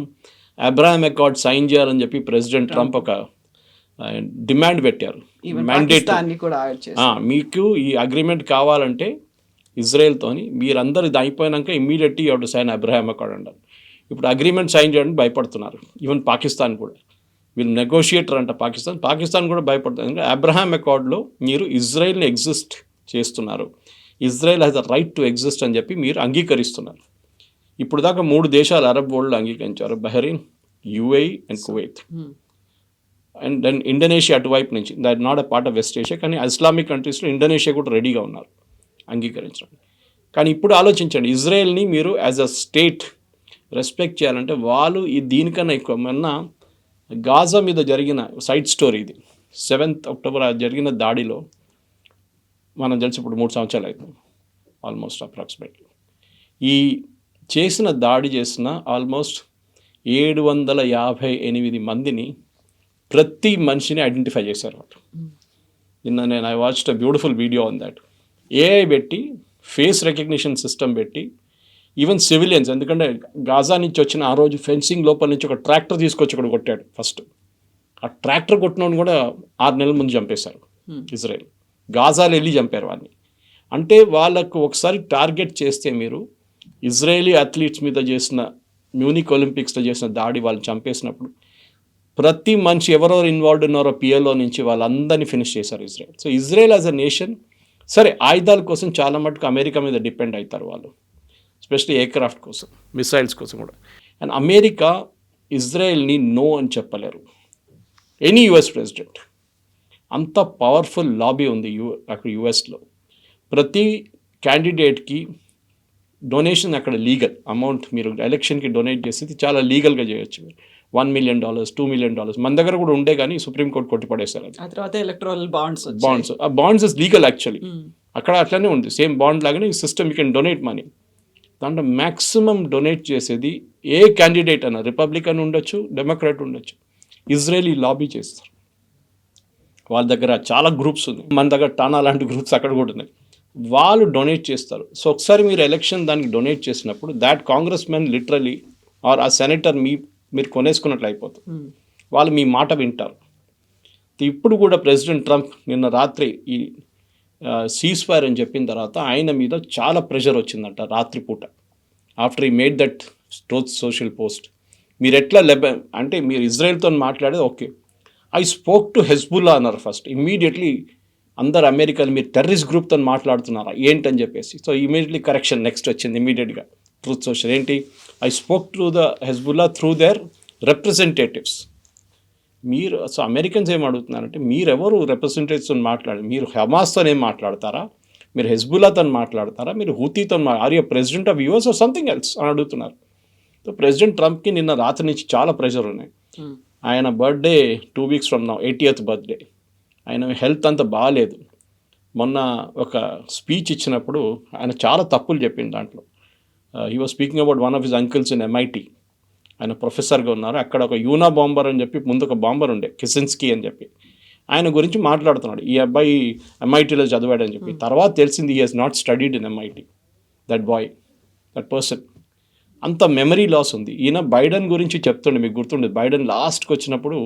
అబ్రహాం అకార్డ్ సైన్ చేయాలని చెప్పి ప్రెసిడెంట్ ట్రంప్ ఒక డిమాండ్ పెట్టారు. మ్యాండేట్ కూడా మీకు ఈ అగ్రిమెంట్ కావాలంటే ఇజ్రాయెల్తోని మీరందరూ ఇది అయిపోయినాక immediately you have to sign Abraham Accord అంటారు. ఇప్పుడు అగ్రిమెంట్ సైన్ చేయడానికి భయపడుతున్నారు. ఈవెన్ పాకిస్తాన్ కూడా, వీళ్ళు నెగోషియేటర్ అంట పాకిస్తాన్ కూడా భయపడుతుంది. ఎందుకంటే అబ్రహాం అకార్డ్లో మీరు ఇజ్రాయెల్ని ఎగ్జిస్ట్ చేస్తున్నారు, Israel has a right to exist అని చెప్పి మీరు అంగీకరిస్తున్నారు. ఇప్పుడు దాకా 3 దేశాలు అరబ్ వరల్డ్లో అంగీకరించారు, Bahrain, UAE and Kuwait. And then Indonesia అటువైపు నుంచి, that not a part of West Asia, కానీ ఇస్లామిక్ కంట్రీస్లో ఇండోనేషియా కూడా రెడీగా ఉన్నారు అంగీకరించడానికి. కానీ ఇప్పుడు ఆలోచించండి, ఇజ్రాయెల్ని మీరు యాజ్ అ స్టేట్ రెస్పెక్ట్ చేయాలంటే వాళ్ళు దీనికన్నా ఎక్కువ. మొన్న గాజా మీద జరిగిన సైడ్ స్టోరీ ఇది, 7th అక్టోబర్ జరిగిన దాడిలో మనం తెలిసి ఇప్పుడు 3 సంవత్సరాలు అవుతుంది ఆల్మోస్ట్ అప్రాక్సిమేట్లీ. ఈ దాడి చేసిన ఆల్మోస్ట్ 758 మందిని ప్రతి మనిషిని ఐడెంటిఫై చేశారు వాళ్ళు. నిన్న I watched a beautiful video on that. AI పెట్టి, ఫేస్ రికగ్నిషన్ సిస్టమ్ పెట్టి, ఈవెన్ సివిలియన్స్, ఎందుకంటే గాజా నుంచి వచ్చిన ఆ రోజు ఫెన్సింగ్ లోపల నుంచి ఒక ట్రాక్టర్ తీసుకొచ్చి ఇక్కడ కొట్టాడు ఫస్ట్. ఆ ట్రాక్టర్ కొట్టినోడు కూడా 6 నెలల ముందు చంపేశారు ఇజ్రాయెల్. గాజాలో వెళ్ళి చంపారు వాళ్ళని. అంటే వాళ్ళకు ఒకసారి టార్గెట్ చేస్తే మీరు ఇజ్రాయేలీ అథ్లీట్స్ మీద చేసిన మ్యూనిక్ ఒలింపిక్స్లో చేసిన దాడి వాళ్ళని చంపేసినప్పుడు ప్రతి మనిషి ఎవరెవరు ఇన్వాల్వ్డ్ ఉన్నారో పిఎల్ఓ నుంచి వాళ్ళందరినీ ఫినిష్ చేశారు Israel. So Israel as a nation, సరే ఆయుధాల కోసం చాలా మటుకు అమెరికా మీద డిపెండ్ అవుతారు వాళ్ళు, ఎస్పెషలీ ఎయిర్క్రాఫ్ట్ కోసం, మిసైల్స్ కోసం కూడా. అండ్ అమెరికా ఇజ్రాయెల్ని నో అని చెప్పలేరు, ఎనీ యుఎస్ ప్రెసిడెంట్. అంత పవర్ఫుల్ లాబీ ఉంది అక్కడ యుఎస్లో. ప్రతి క్యాండిడేట్కి డొనేషన్ అక్కడ లీగల్ అమౌంట్, మీరు ఎలక్షన్కి డొనేట్ చేసేది చాలా లీగల్గా చేయొచ్చు. $1 million, $2 million మన దగ్గర కూడా ఉండే, కానీ సుప్రీంకోర్టు కొట్టిపడేశారు అది. ఆ తర్వాత ఎలక్ట్రల్ బాండ్స్ ఆ బాండ్స్ ఇస్ లీగల్ యాక్చువల్లీ. అక్కడ అట్లనే ఉంది, సేమ్ బాండ్ లాగానే ఈ system, you can donate money. దాంట్లో మ్యాక్సిమం డొనేట్ చేసేది ఏ క్యాండిడేట్ అయినా, రిపబ్లికన్ ఉండొచ్చు, డెమోక్రాట్ ఉండొచ్చు, ఇజ్రాయెలీ లాబీ చేస్తారు. వాళ్ళ దగ్గర చాలా గ్రూప్స్ ఉన్నాయి, మన దగ్గర టానా లాంటి గ్రూప్స్ అక్కడ కూడా ఉన్నాయి. వాళ్ళు డొనేట్ చేస్తారు. సో ఒకసారి మీరు ఎలక్షన్ దానికి డొనేట్ చేసినప్పుడు that congressmen literally or ఆ సెనేటర్ మీరు కొనేసుకున్నట్లు అయిపోతుంది. వాళ్ళు మీ మాట వింటారు. ఇప్పుడు కూడా ప్రెసిడెంట్ ట్రంప్ నిన్న రాత్రి ఈ సీజ్ ఫైర్ అని చెప్పిన తర్వాత ఆయన మీద చాలా ప్రెషర్ వచ్చిందంట రాత్రిపూట. ఆఫ్టర్ ఈ made that truth social post, మీరు ఎట్లా అంటే మీరు ఇజ్రాయెల్తో మాట్లాడేది okay, I spoke to Hezbollah అన్నారు ఫస్ట్. ఇమ్మీడియట్లీ అందరు అమెరికన్ మీరు టెర్రరిస్ట్ గ్రూప్తో మాట్లాడుతున్నారా ఏంటని చెప్పేసి. సో ఇమీడియట్లీ కరెక్షన్ నెక్స్ట్ వచ్చింది ఇమీడియట్గా ట్రూత్ సోషల్. ఏంటి, I spoke to the Hezbollah through there representatives. మీరు సో అమెరికన్స్ ఏం అడుగుతున్నారంటే, మీరెవరు రిప్రజెంటేటివ్స్తో మాట్లాడారు, మీరు హమాస్తో ఏం మాట్లాడతారా, మీరు హెజ్బుల్లాతో మాట్లాడతారా, మీరు హూతీతో or you president of US or something else అని అడుగుతున్నారు. సో ప్రెసిడెంట్ ట్రంప్కి నిన్న రాత్రి నుంచి చాలా ప్రెషర్ ఉన్నాయి. ఆయన birthday 2 weeks from now, 80th birthday. ఆయన హెల్త్ అంత బాగాలేదు. మొన్న ఒక స్పీచ్ ఇచ్చినప్పుడు ఆయన చాలా తప్పులు చెప్పింది దాంట్లో. He was speaking about one of his uncles in MIT. ఆయన ప్రొఫెసర్గా ఉన్నారు అక్కడ. ఒక యూనా బాంబర్ అని చెప్పి ముందు ఒక బాంబర్ ఉండే, కిసిన్స్కీ అని చెప్పి, ఆయన గురించి మాట్లాడుతున్నాడు. ఈ అబ్బాయి MITలో చదివాడని చెప్పి. తర్వాత తెలిసింది he has not studied in MIT, that boy, that person. అంత మెమరీ లాస్ ఉంది. ఈయన బైడెన్ గురించి చెప్తుండే, మీకు గుర్తుండే, బైడెన్ లాస్ట్కి వచ్చినప్పుడు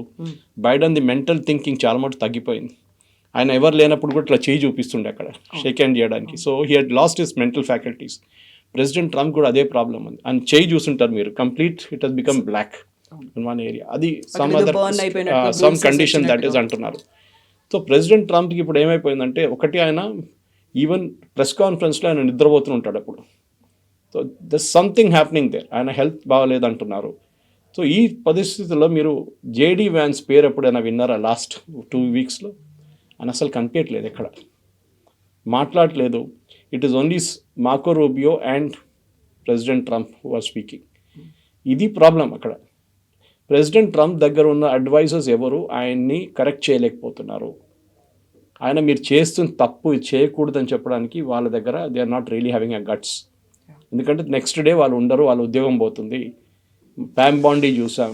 బైడెన్ ది మెంటల్ థింకింగ్ చాలా మటు తగ్గిపోయింది. ఆయన ఎవరు లేనప్పుడు కూడా ఇట్లా చేయి చూపిస్తుండే అక్కడ షేక్ హ్యాండ్ చేయడానికి. So he had lost his mental faculties. President Trump కూడా అదే ప్రాబ్లం ఉంది. ఆయన చేయి చూస్తుంటారు మీరు, complete it has become block in one area. అది సమ్ కండిషన్ దట్ ఈస్ అంటున్నారు. సో ప్రెసిడెంట్ ట్రంప్కి ఇప్పుడు ఏమైపోయిందంటే, ఒకటి ఆయన ఈవెన్ ప్రెస్ కాన్ఫరెన్స్లో ఆయన నిద్రపోతూ ఉంటాడు అప్పుడు. So there something happening there. ఆయన హెల్త్ బాగాలేదు అంటున్నారు. సో ఈ పరిస్థితుల్లో మీరు JD Vance పేరు ఎప్పుడైనా విన్నారా? లాస్ట్ 2 weeksలో ఆయన అసలు కనిపించట్లేదు, ఎక్కడ మాట్లాడలేదు. It is only Marco Rubio and president Trump who are speaking. ఇది ప్రాబ్లం అక్కడ. ప్రెసిడెంట్ ట్రంప్ దగ్గర ఉన్న అడ్వైజర్స్ ఎవరు ఆయన్ని కరెక్ట్ చేయలేకపోతున్నారు. ఆయన మీరు చేస్తున్న తప్పు చేయకూడదని చెప్పడానికి వాళ్ళ దగ్గర they are not really having a guts. ఎందుకంటే నెక్స్ట్ డే వాళ్ళు ఉండరు, వాళ్ళ ఉద్యోగం పోతుంది. ప్యామ్ బాండీ చూసాం,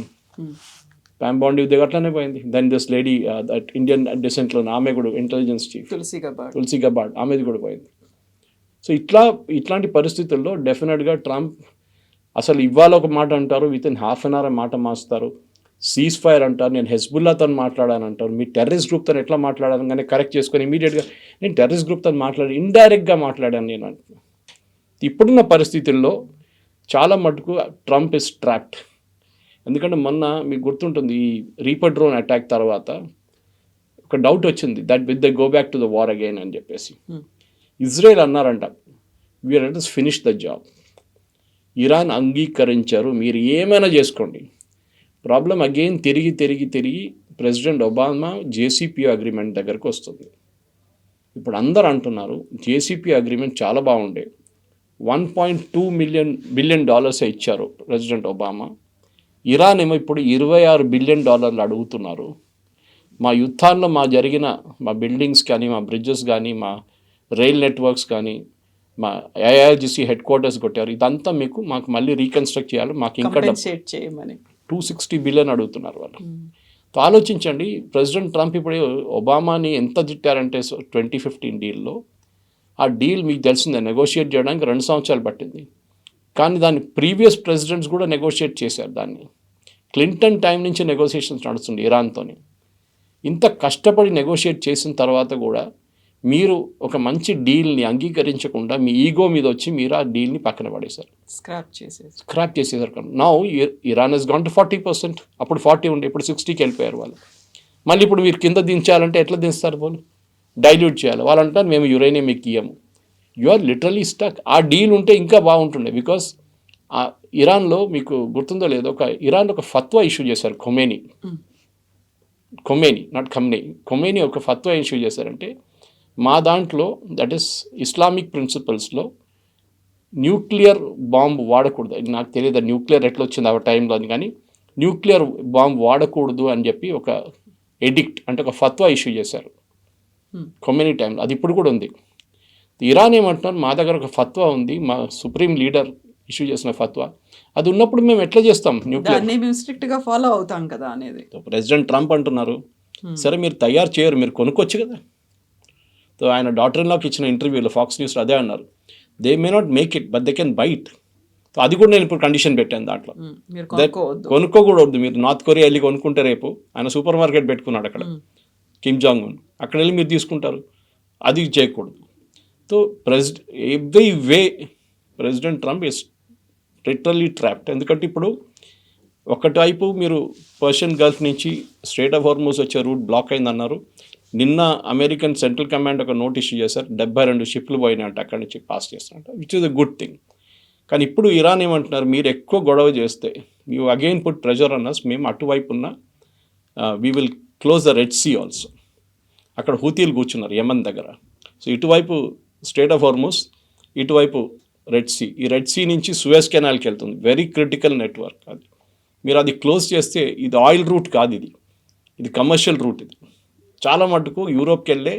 ప్యామ్ బాండి ఉద్యోగం అట్లానే పోయింది. Then this lady that Indian డిసెంట్లో ఆమె కూడా ఇంటెలిజెన్స్ చీఫ్ తులసి గబార్డ్ ఆమెది కూడా పోయింది. సో ఇట్లాంటి పరిస్థితుల్లో డెఫినెట్గా ట్రంప్ అసలు ఇవాళ ఒక మాట అంటారు, within half an hour మాట మార్చుతారు, సీజ్ ఫైర్ అంటారు, నేను హెజ్బుల్లాతో మాట్లాడాను అంటారు, మీ టెర్రరిస్ట్ గ్రూప్తో ఎట్లా మాట్లాడాను కానీ కరెక్ట్ చేసుకొని ఇమీడియట్గా నేను టెర్రరిస్ట్ గ్రూప్తో మాట్లాడి ఇండైరెక్ట్గా మాట్లాడాను నేను అంటున్నాను. ఇప్పుడున్న పరిస్థితుల్లో చాలా మటుకు ట్రంప్ ఇస్ ట్రాప్డ్. ఎందుకంటే మొన్న మీకు గుర్తుంటుంది ఈ రీపర్ డ్రోన్ అటాక్ తర్వాత ఒక డౌట్ వచ్చింది that with the go back to the war again అని చెప్పేసి. ఇజ్రాయెల్ అన్నారంట we're let us finish the job. Iran అంగీకరించారు, మీరు ఏమైనా చేసుకోండి. ప్రాబ్లం అగైన్ తిరిగి ప్రెసిడెంట్ ఒబామా జేసీపీఓ అగ్రిమెంట్ దగ్గరకు వస్తుంది. ఇప్పుడు అందరు అంటున్నారు జేసీపీ అగ్రిమెంట్ చాలా బాగుండే, $1.2 బిలియన్ ఇచ్చారు ప్రెసిడెంట్ ఒబామా. ఇరాన్ ఏమో ఇప్పుడు $26 బిలియన్ అడుగుతున్నారు. మా యుద్ధాల్లో జరిగిన మా బిల్డింగ్స్ కానీ, మా బ్రిడ్జెస్ కానీ, మా రైల్ నెట్వర్క్స్ కానీ, మా ఐఆర్జీసీ హెడ్ క్వార్టర్స్ కొట్టారు, ఇదంతా మాకు మళ్ళీ రీకన్స్ట్రక్ట్ చేయాలి, మాకు ఇంకా చేయమని $260 బిలియన్ అడుగుతున్నారు వాళ్ళు. సో ఆలోచించండి, ప్రెసిడెంట్ ట్రంప్ ఇప్పుడు ఒబామాని ఎంత తిట్టారంటే 2015 డీల్లో, ఆ డీల్ మీకు తెలిసిందే నెగోషియేట్ చేయడానికి 2 సంవత్సరాలు పట్టింది. కానీ దాన్ని ప్రీవియస్ ప్రెసిడెంట్స్ కూడా నెగోషియేట్ చేశారు. దాన్ని క్లింటన్ టైం నుంచి నెగోషియేషన్స్ నడుస్తుంది ఇరాన్తోని. ఇంత కష్టపడి నెగోషియేట్ చేసిన తర్వాత కూడా మీరు ఒక మంచి డీల్ని అంగీకరించకుండా మీ ఈగో మీద వచ్చి మీరు ఆ డీల్ని పక్కన పడేశారు, స్క్రాప్ చేసేసారు. Now Iran has gone to 40%. అప్పుడు 40 ఉండే, ఇప్పుడు 60కి వెళ్ళిపోయారు వాళ్ళు. మళ్ళీ ఇప్పుడు మీరు కింద దించాలంటే ఎట్లా దించుతారు? వాళ్ళు డైల్యూట్ చేయాలి. వాళ్ళు అంటారు మేము యురేనియం మీకు ఇయ్యము. You are literally stuck. ఆ డీల్ ఉంటే ఇంకా బాగుంటుండే. బికాస్ ఇరాన్లో మీకు గుర్తుందో లేదో ఇరాన్ ఒక ఫత్వా ఇష్యూ చేశారు. ఖొమేనీ నాట్ ఖొమేనీ ఒక ఫత్వా ఇష్యూ చేశారంటే మా దాంట్లో దట్ ఈస్ ఇస్లామిక్ ప్రిన్సిపల్స్లో న్యూక్లియర్ బాంబు వాడకూడదు. నాకు తెలియదు న్యూక్లియర్ ఎట్లా వచ్చింది ఆ టైంలో అని, కానీ న్యూక్లియర్ బాంబు వాడకూడదు అని చెప్పి ఒక ఎడిక్ట్ అంటే ఒక ఫత్వా ఇష్యూ చేశారు ఖొమేనీ టైంలో. అది ఇప్పుడు కూడా ఉంది. ఇరాన్ ఏమంటున్నారు మా దగ్గర ఒక ఫత్వా ఉంది, మా సుప్రీం లీడర్ ఇష్యూ చేసిన ఫత్వా, అది ఉన్నప్పుడు మేము ఎట్లా చేస్తాం న్యూక్లియర్ స్ట్రిక్ట్గా ఫాలో అవుతాం కదా అనేది. ప్రెసిడెంట్ ట్రంప్ అంటున్నారు సరే మీరు తయారు చేయరు, మీరు కొనుక్కోవచ్చు కదా. సో ఆయన డాటర్ ఇన్ లాకి ఇచ్చిన ఇంటర్వ్యూలో ఫాక్స్ న్యూస్లో అదే అన్నారు, they may not make it but they can buy it. So అది కూడా నేను ఇప్పుడు కండిషన్ పెట్టాను దాంట్లో, కొనుక్కోకూడదు. మీరు నార్త్ కొరియా వెళ్ళి కొనుక్కుంటే రేపు ఆయన సూపర్ మార్కెట్ పెట్టుకున్నాడు అక్కడ కిమ్ జాంగ్ ఉన్, అక్కడ వెళ్ళి మీరు తీసుకుంటారు, అది చేయకూడదు. So every way president Trump is literally trapped. ఎందుకంటే ఇప్పుడు ఒకటైపు మీరు పర్షియన్ గల్ఫ్ నుంచి స్ట్రైట్ ఆఫ్ హార్మూజ్ వచ్చే రూట్ బ్లాక్ అయిందన్నారు. నిన్న అమెరికన్ సెంట్రల్ కమాండ్ ఒక నోట్ ఇష్యూ చేశారు, 72 షిప్లు పోయినట్టు అక్కడి నుంచి పాస్ చేస్తున్నట్టు, which is a good thing. కానీ ఇప్పుడు ఇరాన్ ఏమంటున్నారు, మీరు ఎక్కువ గొడవ చేస్తే you again put pressure on us, మేము అటువైపు ఉన్న we will close the Red Sea also. అక్కడ హూతీలు కూర్చున్నారు యమన్ దగ్గర. సో ఇటువైపు స్ట్రైట్ ఆఫ్ హార్మూజ్, ఇటువైపు రెడ్ సీ. ఈ రెడ్ సీ నుంచి సూయజ్ కెనాల్కి వెళ్తుంది, వెరీ క్రిటికల్ నెట్వర్క్ అది. మీరు అది క్లోజ్ చేస్తే ఇది ఆయిల్ రూట్ కాదు, ఇది కమర్షియల్ రూట్. ఇది చాలా మటుకు యూరోప్కి వెళ్ళే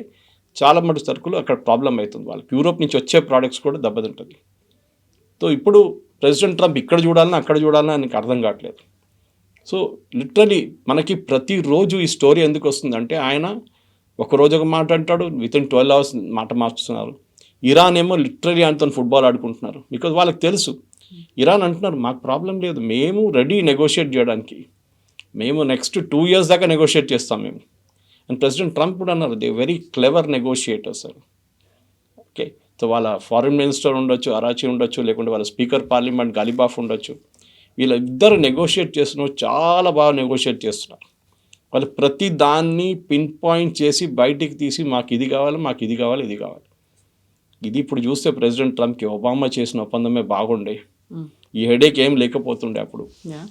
చాలా మటుకు సరుకులు అక్కడ ప్రాబ్లం అవుతుంది వాళ్ళకి. యూరోప్ నుంచి వచ్చే ప్రోడక్ట్స్ కూడా దెబ్బతింటుంది. సో ఇప్పుడు ప్రెసిడెంట్ ట్రంప్ ఇక్కడ చూడాలన్నా అక్కడ చూడాలన్నా ఆయనకు అర్థం కావట్లేదు. సో లిటరలీ మనకి ప్రతిరోజు ఈ స్టోరీ ఎందుకు వస్తుందంటే ఆయన ఒకరోజు ఒక మాట అంటాడు, వితిన్ 12 hours మాట మార్చుతున్నారు. ఇరాన్ ఏమో లిటరలీ ఆయనతో ఫుట్బాల్ ఆడుకుంటున్నారు. బికాజ్ వాళ్ళకి తెలుసు, ఇరాన్ అంటున్నారు మాకు ప్రాబ్లం లేదు, మేము రెడీ నెగోషియేట్ చేయడానికి, మేము నెక్స్ట్ 2 years దాకా నెగోషియేట్ చేస్తాం మేము. అండ్ ప్రెసిడెంట్ ట్రంప్ కూడా అన్నారు దే వెరీ క్లెవర్ నెగోషియేటర్స్ అని. ఓకే, సో వాళ్ళ ఫారిన్ మినిస్టర్ ఉండొచ్చు, అరాచీ ఉండొచ్చు, లేకుంటే వాళ్ళ స్పీకర్ పార్లమెంట్ గలీబాఫ్ ఉండొచ్చు, వీళ్ళిద్దరు నెగోషియేట్ చేస్తున్నారు, చాలా బాగా నెగోషియేట్ చేస్తున్నారు. వాళ్ళు ప్రతి దాన్ని పిన్ పాయింట్ చేసి బయటికి తీసి మాకు ఇది కావాలి, మాకు ఇది కావాలి, ఇది కావాలి. ఇది ఇప్పుడు చూస్తే ప్రెసిడెంట్ ట్రంప్కి ఒబామా చేసిన ఒప్పందమే బాగుండే, ఈ హెడేక్ ఏం లేకపోతుండే అప్పుడు.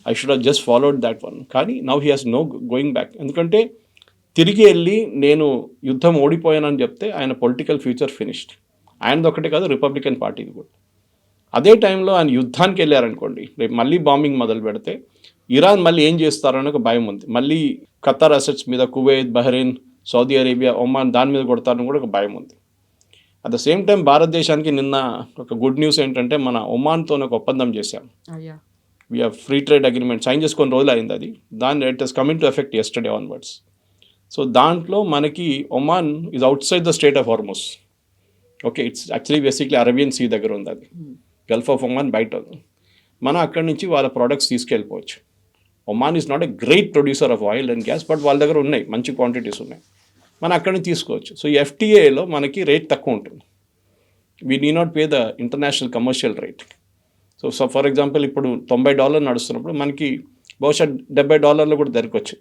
I should have just followed that one. కానీ now he has no going back. ఎందుకంటే తిరిగి వెళ్ళి నేను యుద్ధం ఓడిపోయానని చెప్తే ఆయన పొలిటికల్ ఫ్యూచర్ ఫినిష్డ్. ఆయనది ఒకటే కాదు, రిపబ్లికన్ పార్టీది కూడా. అదే టైంలో ఆయన యుద్ధానికి వెళ్ళారనుకోండి, రేపు మళ్ళీ బాంబింగ్ మొదలు పెడితే ఇరాన్ మళ్ళీ ఏం చేస్తారని ఒక భయం ఉంది. మళ్ళీ ఖతార్ అసెట్స్ మీద Kuwait, Bahrain, Saudi Arabia, Oman దాని మీద కొడతారని కూడా ఒక భయం ఉంది. అట్ ద సేమ్ టైం భారతదేశానికి నిన్న ఒక గుడ్ న్యూస్ ఏంటంటే మన ఒమాన్తో ఒక ఒప్పందం చేశాం. We're free trade agreement sign చేసుకొని రోజులు అయింది అది. దాన్ని it has coming to effect yesterday onwards. So దాంట్లో మనకి Oman is outside the state of Hormuz. Okay, it's actually basically Arabian Sea దగ్గర ఉంది అది. గల్ఫ్ ఆఫ్ ఒమాన్ బయట ఉంది. మనం అక్కడి నుంచి వాళ్ళ ప్రోడక్ట్స్ తీసుకెళ్ళిపోవచ్చు. Oman is not a great producer of oil and gas, but వాళ్ళ దగ్గర ఉన్నాయి, మంచి క్వాంటిటీస్ ఉన్నాయి, మనం అక్కడి నుంచి తీసుకోవచ్చు. సో ఈ ఎఫ్టీఏలో మనకి రేట్ తక్కువ ఉంటుంది. We need not pay the international commercial rate. So for example ఇప్పుడు $90 నడుస్తున్నప్పుడు మనకి బహుశా $70 కూడా దొరకవచ్చు.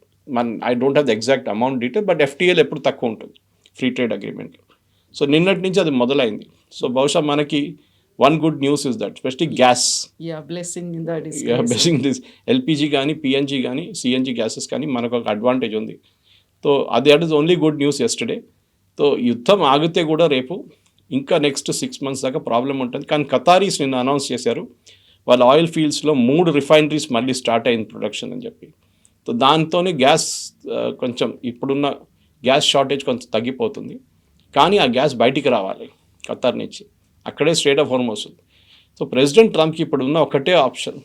I don't have the exact amount detail, but ఎఫ్టీఏలో ఎప్పుడు తక్కువ ఉంటుంది ఫ్రీ ట్రేడ్ అగ్రిమెంట్లో. సో నిన్నటి నుంచి అది మొదలైంది. సో బహుశా మనకి one good news is that especially gas, blessing in the blessing this LPG కానీ పిఎన్జి కానీ సిఎన్జి గ్యాసెస్ కానీ మనకు ఒక అడ్వాంటేజ్ ఉంది. So that is only good news yesterday. So యుద్ధం ఆగితే కూడా రేపు ఇంకా నెక్స్ట్ 6 months దాకా ప్రాబ్లం ఉంటుంది. కానీ ఖతారీస్ నిన్న అనౌన్స్ చేశారు వాళ్ళ ఆయిల్ ఫీల్డ్స్లో 3 రిఫైనరీస్ మళ్ళీ స్టార్ట్ అయింది ప్రొడక్షన్ అని చెప్పి. సో దాంతోనే గ్యాస్ కొంచెం ఇప్పుడున్న గ్యాస్ షార్టేజ్ కొంచెం తగ్గిపోతుంది. కానీ ఆ గ్యాస్ బయటికి రావాలి ఖతార్ నుంచి, అక్కడే స్ట్రేట్ ఆఫ్ హార్మోస్ ఉంది. సో ప్రెసిడెంట్ ట్రంప్కి ఇప్పుడు ఉన్న ఒకటే ఆప్షన్,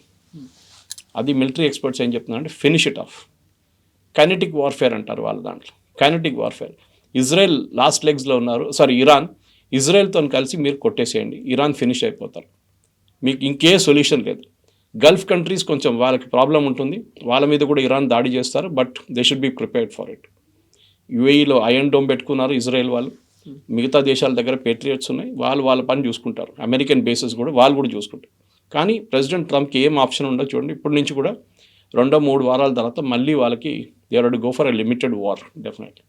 అది మిలిటరీ ఎక్స్పర్ట్స్ ఏం చెప్తున్నారంటే finish it of. Kinetic warfare అంటారు వాళ్ళ దాంట్లో, కైనెటిక్ వార్ఫేర్. ఇజ్రాయెల్ లాస్ట్ లెగ్స్లో ఉన్నారు, ఇరాన్. ఇజ్రాయెల్తో కలిసి మీరు కొట్టేసేయండి, ఇరాన్ ఫినిష్ అయిపోతారు, మీకు ఇంకే సొల్యూషన్ లేదు. గల్ఫ్ కంట్రీస్ కొంచెం వాళ్ళకి ప్రాబ్లం ఉంటుంది, వాళ్ళ మీద కూడా ఇరాన్ దాడి చేస్తారు, but they should be prepared for it. యుఏఈలో ఐరన్ డోమ్ పెట్టుకున్నారు ఇజ్రాయెల్ వాళ్ళు, మిగతా దేశాల దగ్గర పేట్రియట్స్ ఉన్నాయి, వాళ్ళు వాళ్ళ పని చూసుకుంటారు. అమెరికన్ బేసెస్ కూడా వాళ్ళు కూడా చూసుకుంటారు. కానీ ప్రెసిడెంట్ ట్రంప్కి ఏం ఆప్షన్ ఉండదు చూడండి. ఇప్పటి నుంచి కూడా 2-3 వారాల తర్వాత మళ్ళీ వాళ్ళకి they are to go for a limited war definitely.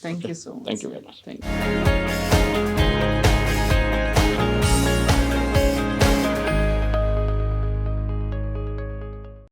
Thank you so much. Thank you very much. Thank you.